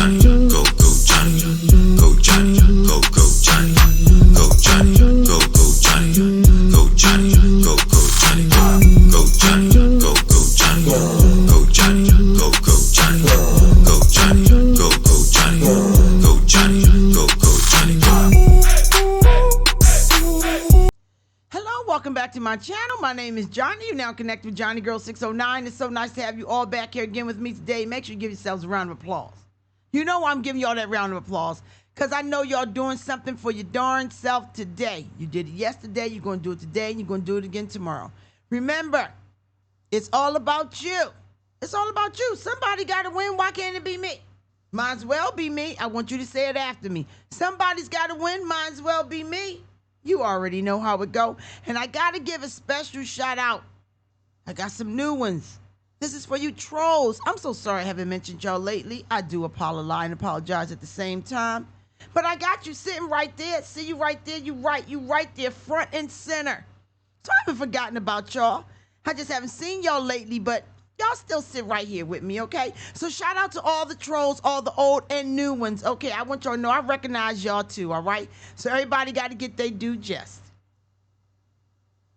Johnnie, go Johnnie, go Johnnie, go Johnnie, go Johnnie, go Johnnie, go Johnnie, go Johnnie, go Johnny, go Johnny, go Johnny, go Johnny, go Johnny, go Johnny, go Johnny, go Johnny. Hello, welcome back to my channel. My name is Johnny. You're now connected with Johnny Girl 609. It's so nice to have you all back here again with me today. Make sure you give yourselves a round of applause. You know I'm giving y'all that round of applause because I know y'all doing something for your darn self today. You did it yesterday, you're going to do it today, and you're going to do it again tomorrow. Remember, it's all about you. It's all about you. Somebody got to win. Why can't it be me? Might as well be me. I want you to say it after me. Somebody's got to win. Might as well be me. You already know how it go. And I got to give a special shout out. I got some new ones. This is for you trolls. I'm so sorry I haven't mentioned y'all lately. I do apologize at the same time. But I got you sitting right there. See you right there. You right there, front and center. So I haven't forgotten about y'all. I just haven't seen y'all lately, but y'all still sit right here with me, okay? So shout out to all the trolls, all the old and new ones, okay? I want y'all to know I recognize y'all too, all right? So everybody got to get their due just.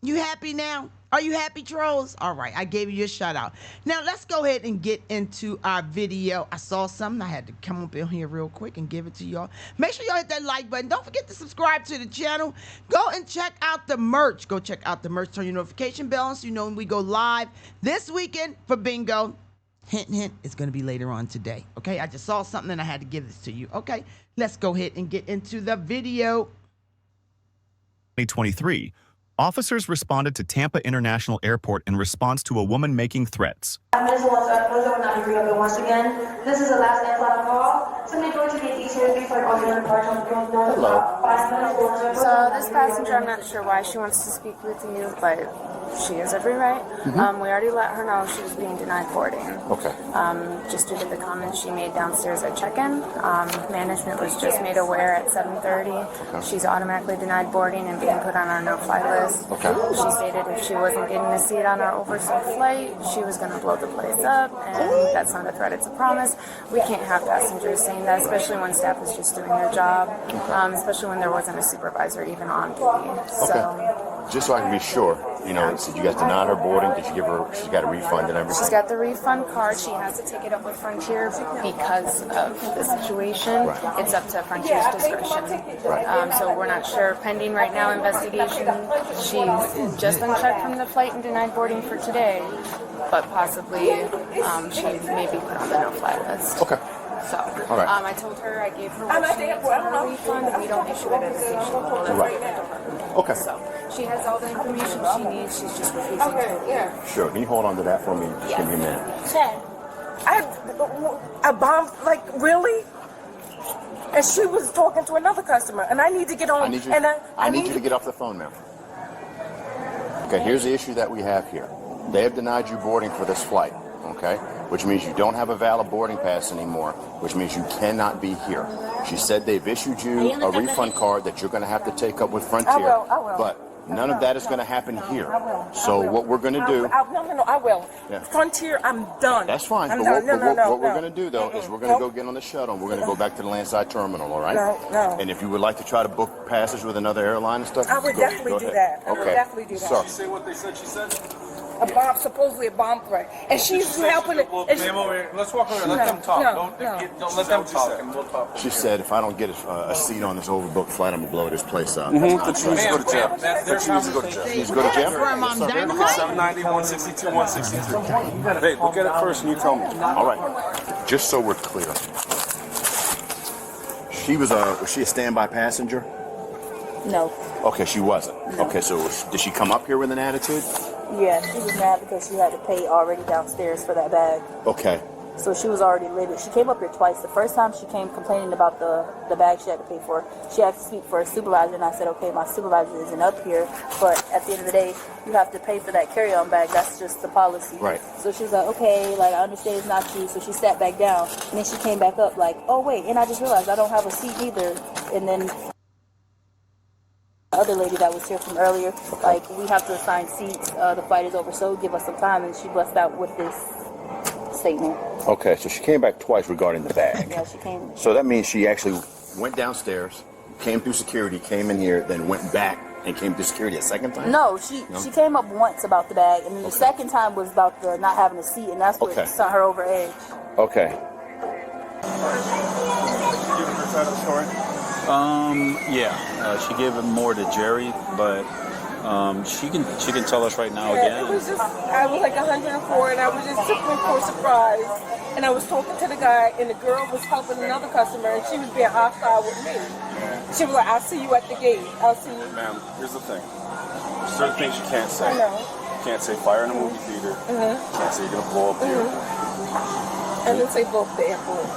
You happy now? Are you happy, trolls? All right, I gave you a shout out. Now let's go ahead and get into our video. I saw something. I had to come up in here real quick and give it to y'all. Make sure y'all hit that like button. Don't forget to subscribe to the channel. Go and check out the merch. Go check out the merch. Turn your notification bell on so you know when we go live this weekend for bingo. Hint, hint, it's going to be later on today. Okay, I just saw something and I had to give this to you. Okay, let's go ahead and get into the video. 2023. Officers responded to Tampa International Airport in response to a woman making threats. Once again, this is the last and final call. Somebody go to the details before alternate Hello. So this passenger, I'm not sure why she wants to speak with you, but she has every right. We already let her know she was being denied boarding. Okay. Just due to the comments she made downstairs at check-in. Management was just made aware at 7:30. Okay. She's automatically denied boarding and being put on our no-fly list. Okay. She stated if she wasn't getting a seat on our overseas flight, she was going to blow the place up, and that's not a threat, it's a promise. We can't have passengers saying that, especially when staff is just doing their job, especially when there wasn't a supervisor even on duty. So, just so I can be sure, you know, so you guys denied her boarding. Did you give her? She's got a refund and everything. She's got the refund card. She has to take it up with Frontier because of the situation. Right. It's up to Frontier's discretion. Right. So we're not sure. Pending right now investigation. She's just unchecked from the flight and denied boarding for today, but possibly she may be put on the no-fly list. Okay. So, all right. I told her, I gave her what she needs for a refund. We don't issue it at the station. Right. Okay. So, she has all the information she needs. She's just refusing to. Sure. Can you hold on to that for me? Just give me a minute. I bombed, like, really? And she was talking to another customer, and I need to get on. I need you to get off the phone now. Okay, here's the issue that we have here. They have denied you boarding for this flight, okay? Which means you don't have a valid boarding pass anymore, which means you cannot be here. She said they've issued you a refund card that you're going to have to take up with Frontier. I will. But none of that is going to happen here. So what we're going to do... No, I will. Yeah. Frontier, I'm done. That's fine. But what we're going to do, though, is we're going to go get on the shuttle, and we're going to go back to the landside terminal, all right? No. And if you would like to try to book passage with another airline and stuff... I would definitely do that. I would definitely do that. So, Did she say what they said she said? Supposedly a bomb threat. And she's helping it. Well, ma'am, over here. Let's walk over. Let them talk. Don't let them talk, and we'll talk. she said, if I don't get a seat on this overbooked flight, I'm going to blow this place up. She needs to go to jail. She needs to go to jail. She needs to go to jail? From Dynamite? 790, 162, 163. Hey, look at it first and you tell me. All right. Just so we're clear. Was she a standby passenger? No. Okay, she wasn't. Okay, so did she come up here with an attitude? Yeah, she was mad because she had to pay already downstairs for that bag. Okay. So she was already livid. She came up here twice. The first time she came complaining about the bag she had to pay for. She had to speak for a supervisor, and I said, okay, my supervisor isn't up here, but at the end of the day, you have to pay for that carry-on bag. That's just the policy. Right. So she was like, okay, like, I understand it's not you. So she sat back down, and then she came back up like, oh, wait, and I just realized I don't have a seat either. And then the other lady that was here from earlier, like, we have to assign seats. The flight is over, so give us some time. And she busted out with this statement. Okay, so she came back twice regarding the bag. Yeah, she came. So that means she actually went downstairs, came through security, came in here, then went back and came through security a second time? No, she came up once about the bag, and then the second time was about the not having a seat, and that's what sent her over edge. Okay. She gave it more to Jerry, but she can tell us right now again. It was just, I was like 104, and I was just took me for surprise. And I was talking to the guy, and the girl was helping another customer, and she was being hostile with me. She was like, "I'll see you at the gate. I'll see you." Ma'am, here's the thing. Certain things you can't say. I know. You can't say fire in a movie theater. You can't say you're gonna blow up the airport. I didn't say blow up the airport.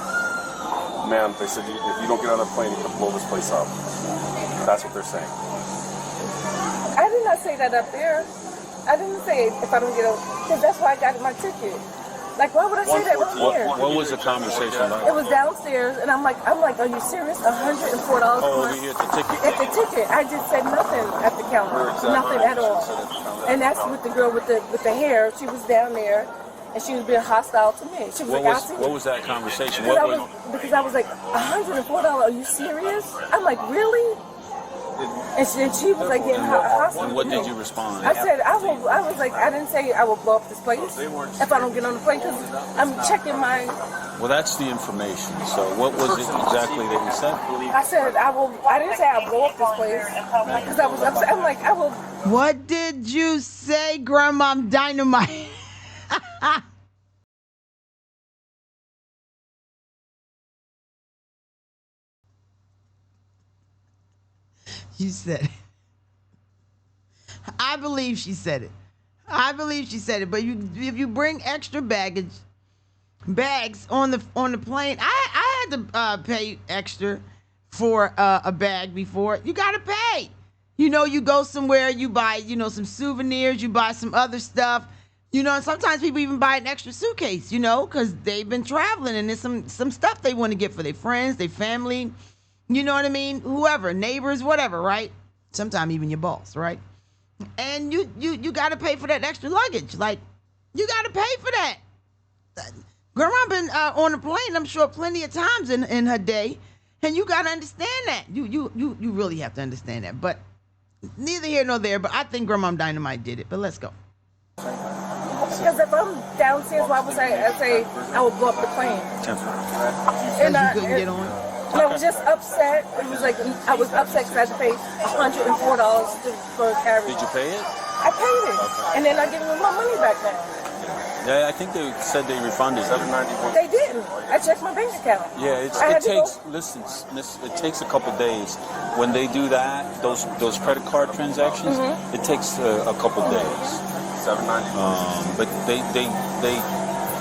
Ma'am, they said if you don't get on a plane, you're gonna blow this place up. That's what they're saying. I did not say that up there. I didn't say if I don't get on, because that's why I got my ticket. Like, why would I say that up here? What was the conversation like? It was downstairs, and I'm like, are you serious? $104 over here at the ticket. At the ticket, I just said nothing at the counter, nothing at all. And that's with the girl with the hair. She was down there, and she was being hostile to me. She was What was that conversation? Because I was like, $104? Are you serious? I'm like, really? And she was like getting hostile. And what did you respond? I said, I was like, I didn't say I will blow up this place if I don't get on the plane, because I'm checking my... Well, that's the information. So what was it exactly that you said? I said, I didn't say I'll blow up this place, because I was upset. I'm like, I will... What did you say, Grandmom Dynamite? You said it. I believe she said it. But if you bring extra bags on the plane, I had to pay extra for a bag before. You gotta pay. You go somewhere, you buy some souvenirs, you buy some other stuff. And sometimes people even buy an extra suitcase, because they've been traveling and there's some stuff they want to get for their friends, their family. You know what I mean? Whoever, neighbors, whatever, right? Sometimes even your boss, right? And you got to pay for that extra luggage. Like, you got to pay for that. Grandma been on a plane, I'm sure, plenty of times in her day, and you got to understand that. You really have to understand that. But neither here nor there. But I think Grandma Dynamite did it. But let's go. Because if I'm downstairs, why would I say I would blow up the plane? And you couldn't get on. I was just upset. It was like I was upset because I had to pay $104 for a carry. Did you pay it? I paid it, and then I give them my money back now. Yeah, I think they said they refunded $791. They didn't. I checked my bank account. Yeah, it takes. Listen, miss, it takes a couple days. When they do that, those credit card transactions, it takes a couple days. $791. But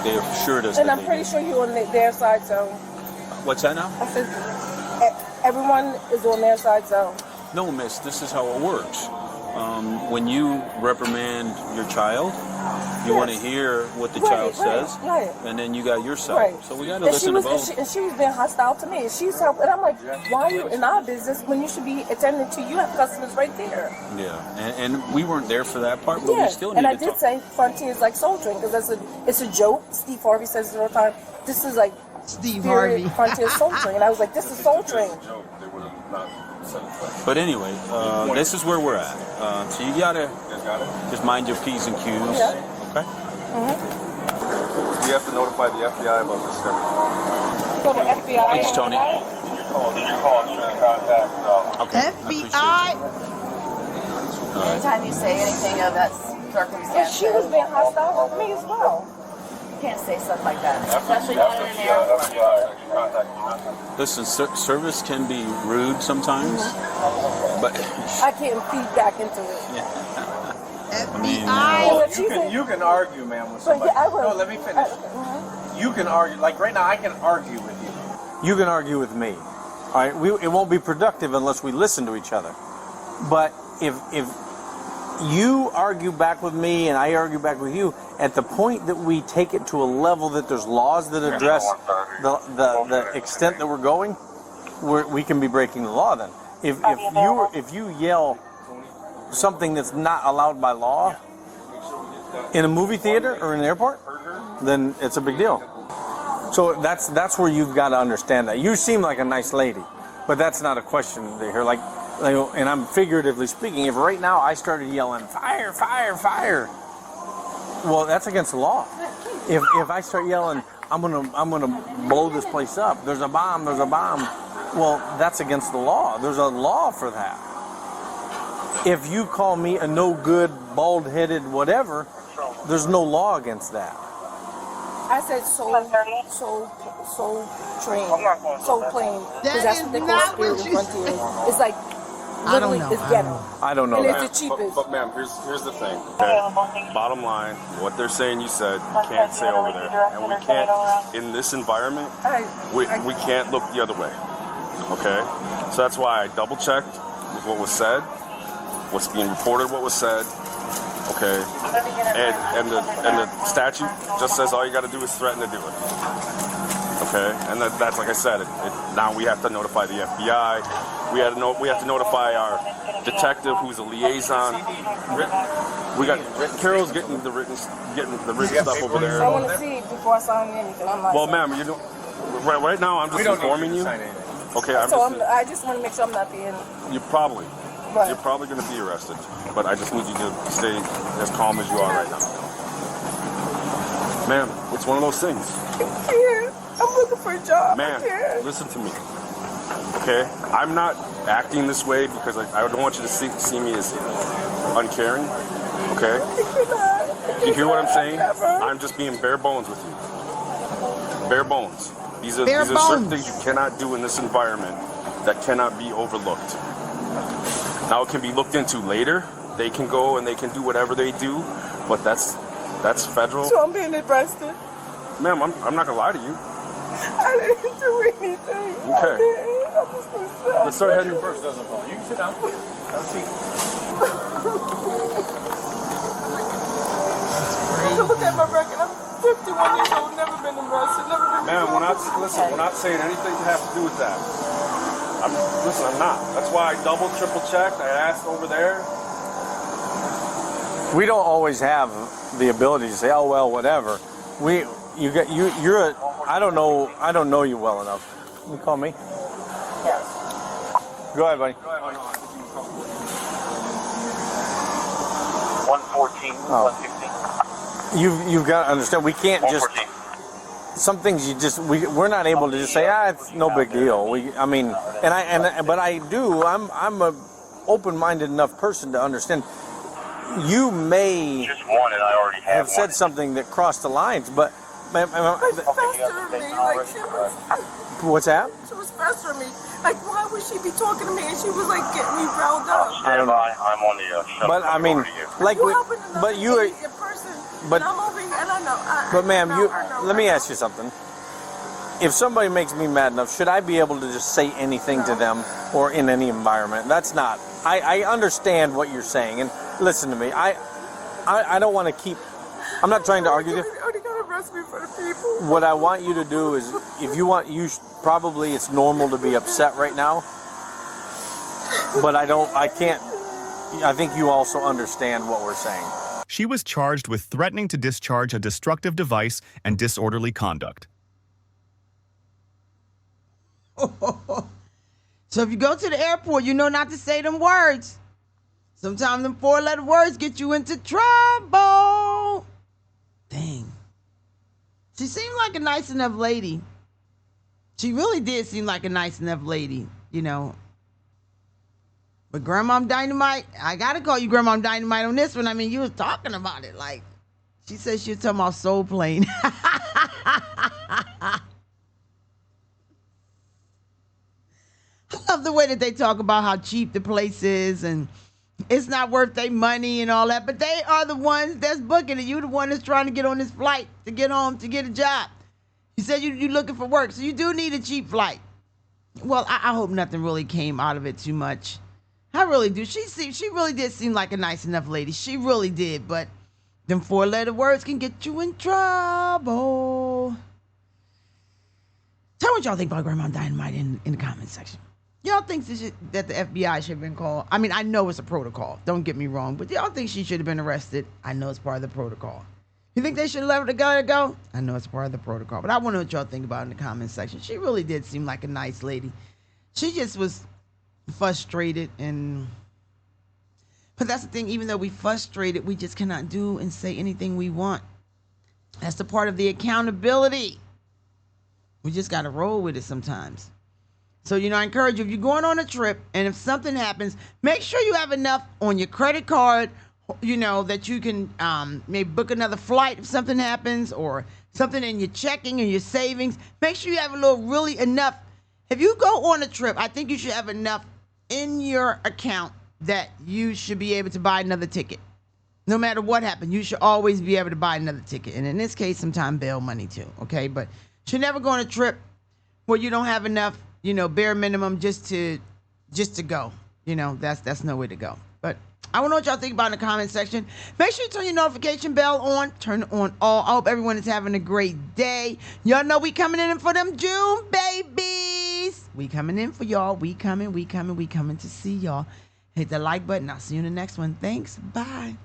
they assured us. And I'm pretty sure you're on their side, so. What's that now? I said, everyone is on their side, so. No, miss, this is how it works. When you reprimand your child, you want to hear what the child says, and then you got your side. Right. So we got to listen to both. And she was being hostile to me. She's helping, and I'm like, why are you in our business when you should be attending to you have customers right there? Yeah, and we weren't there for that part, but we still need and I to did talk. say Frontier is like Soul Drink, because it's a joke. Steve Harvey says it all the time. This is like Steve Harvey. Frontier Soul Drink, and I was like, this is Soul Drink. But anyway, this is where we're at. So you gotta just mind your P's and Q's. Yeah. Okay. You have to notify the FBI about this. Go to FBI. Thanks, Tony. Okay. FBI. Anytime you say anything of that circumstance, And she was being hostile with me as well. you can't say stuff like that, especially not in an airport. Listen, service can be rude sometimes, but I can't feed back into it. You can argue, man, with somebody. No, let me finish. You can argue. Like right now, I can argue with you. You can argue with me. All right, it won't be productive unless we listen to each other. But if you argue back with me and I argue back with you, at the point that we take it to a level that there's laws that address the extent that we're going, we can be breaking the law. Then, if you yell something that's not allowed by law in a movie theater or in an airport, then it's a big deal. So that's where you've got to understand that. You seem like a nice lady, but that's not a question here. Like, and I'm figuratively speaking, if right now I started yelling, fire, fire, fire, well, that's against the law. If I start yelling, I'm gonna blow this place up, there's a bomb, well, that's against the law. There's a law for that. If you call me a no good, bald-headed whatever, there's no law against that. I said so trained, so plain. Because that's what they call spirit in Frontier. It's like, literally, it's ghetto. I don't know and that. It's the cheapest. But ma'am, here's the thing. Okay? Bottom line, what they're saying you said, you can't say over there. And we can't, in this environment, we can't look the other way. Okay? So that's why I double-checked with what was said, what's being reported, what was said. Okay, and the statute just says all you got to do is threaten to do it. Okay, and that's like I said. Now we have to notify the FBI. We have to notify our detective, who's a liaison. We got Carol's getting the written stuff over there. I want to see before I sign anything. Well, ma'am, you don't. Right now, I'm just informing you. Okay, I just want to make sure I'm not being. You're probably going to be arrested, but I just need you to stay as calm as you are right now. Ma'am, it's one of those things. I'm looking for a job. Ma'am, listen to me. Okay? I'm not acting this way because I don't want you to see me as uncaring. Okay? You hear what I'm saying? I'm just being bare bones with you. Bare bones. These are certain things you cannot do in this environment that cannot be overlooked. Now it can be looked into later. They can go and they can do whatever they do, but that's federal. So I'm being arrested. Ma'am, I'm not gonna lie to you. I didn't do anything. Okay. I'm just gonna sit. Let's start heading first. Doesn't fall. You can sit down. Have a seat. Look at my record. I'm 51 years old. Never been arrested. Never been. Ma'am, we're not saying anything to have to do with that. I'm not. That's why I double, triple checked. I asked over there. We don't always have the ability to say, "Oh well, whatever." I don't know you well enough. You call me? Yes. Go ahead, buddy. 114, 116. You've got to understand. We can't just. Some things we're not able to just say, it's no big deal. But I'm a open-minded enough person to understand. You may have said something that crossed the lines, but what's that? She was pestering me. Like, why would she be talking to me? And she was like getting me riled up. I don't know. I'm on the shuttle. But I mean, like, I'm over here, and I know. But ma'am, let me ask you something. If somebody makes me mad enough, should I be able to just say anything to them or in any environment? That's not. I understand what you're saying, and listen to me. I don't want to keep. I'm not trying to argue. Already gonna arrest me for the people. What I want you to do is, if you want, probably it's normal to be upset right now. But I can't. I think you also understand what we're saying. She was charged with threatening to discharge a destructive device and disorderly conduct. So if you go to the airport, you know not to say them words. Sometimes them 4-letter words get you into trouble. Dang. She seemed like a nice enough lady. She really did seem like a nice enough lady, you know. But Grandma Dynamite, I got to call you Grandma Dynamite on this one. I mean, you was talking about it. Like, she said she was talking about Soul Plane. I love the way that they talk about how cheap the place is and it's not worth their money and all that. But they are the ones that's booking it. You the one that's trying to get on this flight to get home, to get a job. You said you're looking for work, so you do need a cheap flight. Well, I hope nothing really came out of it too much. I really do. She really did seem like a nice enough lady. She really did. But them 4-letter words can get you in trouble. Tell me what y'all think about Grandma Dynamite in the comments section. Y'all think that the FBI should have been called? I mean, I know it's a protocol. Don't get me wrong. But y'all think she should have been arrested? I know it's part of the protocol. You think they should let the guy go? I know it's part of the protocol, but I want to know what y'all think about it in the comment section. She really did seem like a nice lady. She just was frustrated, but that's the thing. Even though we frustrated, we just cannot do and say anything we want. That's the part of the accountability. We just got to roll with it sometimes. So, I encourage you, if you're going on a trip and if something happens, make sure you have enough on your credit card, that you can maybe book another flight if something happens, or something in your checking and your savings. Make sure you have really enough. If you go on a trip, I think you should have enough in your account that you should be able to buy another ticket. No matter what happened, you should always be able to buy another ticket. And in this case, sometimes bail money too, okay? But you should never go on a trip where you don't have enough, bare minimum just to go. That's no way to go. But I want to know what y'all think about in the comment section. Make sure you turn your notification bell on. Turn it on all. I hope everyone is having a great day. Y'all know we coming in for them June babies. We coming in for y'all. We coming to see y'all. Hit the like button. I'll see you in the next one. Thanks. Bye.